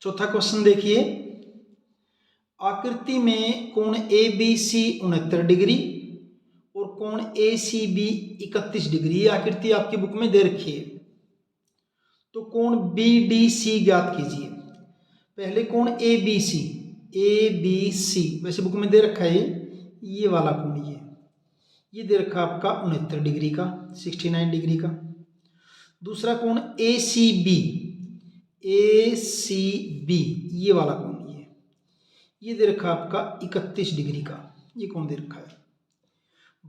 चौथा क्वेश्चन देखिए, आकृति में कोण ए बी सी 69 डिग्री और कोण ए सी बी 31 डिग्री, ये आकृति आपकी बुक में दे रखी है। तो कोण बी डी सी ज्ञात कीजिए। पहले कोण ए बी सी वैसे बुक में दे रखा है ये वाला कोण, ये दे रखा आपका 69 डिग्री का, 69 डिग्री का। दूसरा कोण ए सी बी ये वाला कोण, ये दे रखा आपका 31 डिग्री का, ये कोण दे रखा है।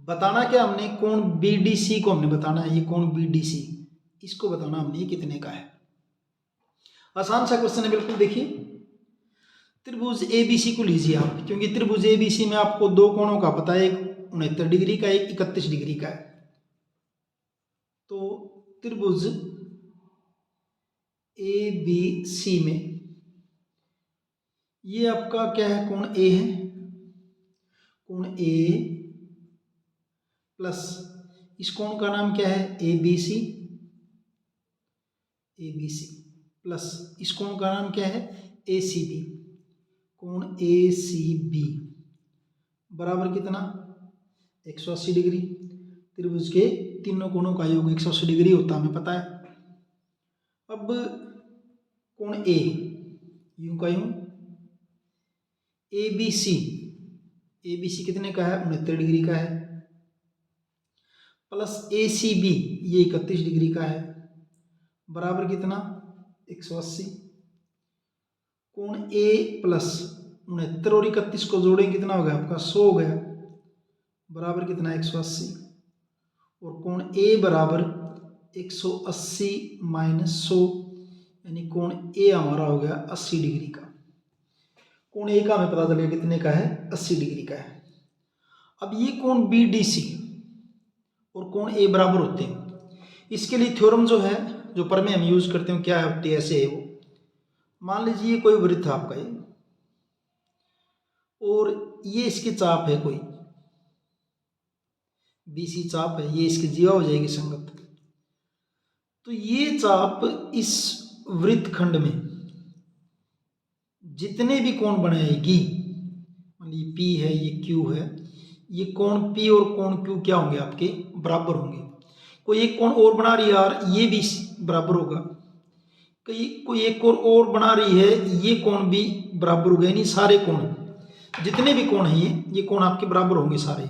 बताना क्या हमने, कोण बी डी सी को हमने बताना है, ये कोण बी डी सी इसको बताना हमने, ये कितने का है। आसान सा क्वेश्चन है बिल्कुल। देखिए त्रिभुज एबीसी को लीजिए आप, क्योंकि त्रिभुज एबीसी में आपको दो कोणों का पता है, एक 69 डिग्री का, एक 31 डिग्री का है। तो त्रिभुज एबीसी में ये आपका क्या है, कोण ए है, कोण ए प्लस इस कोण का नाम क्या है एबीसी प्लस इस कोण का नाम क्या है एसीबी, कोण एसीबी बराबर कितना 180 डिग्री। त्रिभुज के तीनों कोणों का योग 180 डिग्री होता है, हमें पता है। अब कोण ए यूं का यूं, एबीसी कितने का है 69 डिग्री का है, प्लस एसीबी ये 31 डिग्री का है, बराबर कितना 180। कोण ए प्लस 69 और 31 को जोड़ें कितना हो गया आपका 100 हो गया, बराबर कितना 180। और कोण ए बराबर 180 माइनस 100, यानी कोण ए हमारा हो गया 80 डिग्री का। कोण ए का हमें पता चलेगा कितने का है 80 डिग्री का है। अब ये कोण बी डी सी और कोण ए बराबर होते हैं, इसके लिए थ्योरम जो है, जो प्रमेय हम यूज करते हैं क्या होती है, ऐसे है वो। मान लीजिए कोई वृत्त है आपका ये, और ये इसकी चाप है कोई बीसी चाप है, ये इसकी जीवा हो जाएगी संगत। तो ये चाप इस वृत्त खंड में जितने भी कोण बनाएगी, मान लीजिए पी है, ये क्यू है, ये कोण पी और कोण क्यू क्या होंगे आपके बराबर होंगे। कोई एक कोण और बना रही है यार, ये भी बराबर होगा। कोई एक और बना रही है, ये कोण भी बराबर होगा। यानी सारे कोण जितने भी कोण हैं ये कोण आपके बराबर होंगे सारे।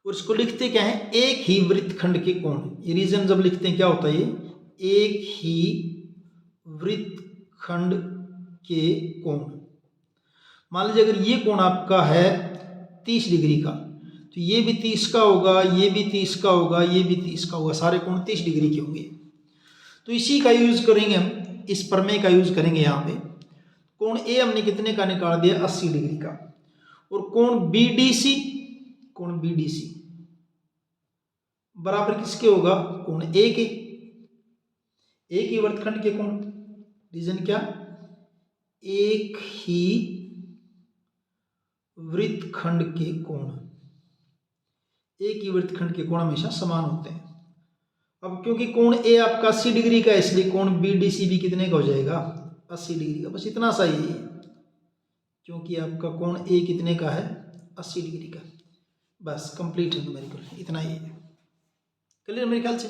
और इसको लिखते क्या है, एक ही वृत्तखंड के कोण। ये रीजन जब लिखते हैं क्या होता है, ये एक ही वृत्तखंड के कोण। मान लीजिए अगर ये कोण आपका है 30 डिग्री का, तो ये भी 30 का होगा, ये भी 30 का होगा, ये भी 30 का होगा, सारे कोण 30 डिग्री के होंगे। तो इसी का यूज करेंगे हम, इस प्रमेय का यूज करेंगे यहाँ पे। कोण ए हमने कितने का निकाल दिया 80 डिग्री का, और कोण बीडीसी बराबर किसके होगा कोण ए के, एक ही वृत्तखंड के कोण। रीजन क्या, एक ही वृत्तखंड के कोण, एक ही वृत्तखंड के कोण हमेशा समान होते हैं। अब क्योंकि कोण ए आपका 80 डिग्री का है, इसलिए कोण बीडीसी भी कितने का हो जाएगा 80 डिग्री का। बस इतना सा ही है, क्योंकि आपका कोण ए कितने का है 80 डिग्री का। बस कंप्लीट है न्यूमेरिकल, इतना ही है। क्लियर मेरे ख्याल से।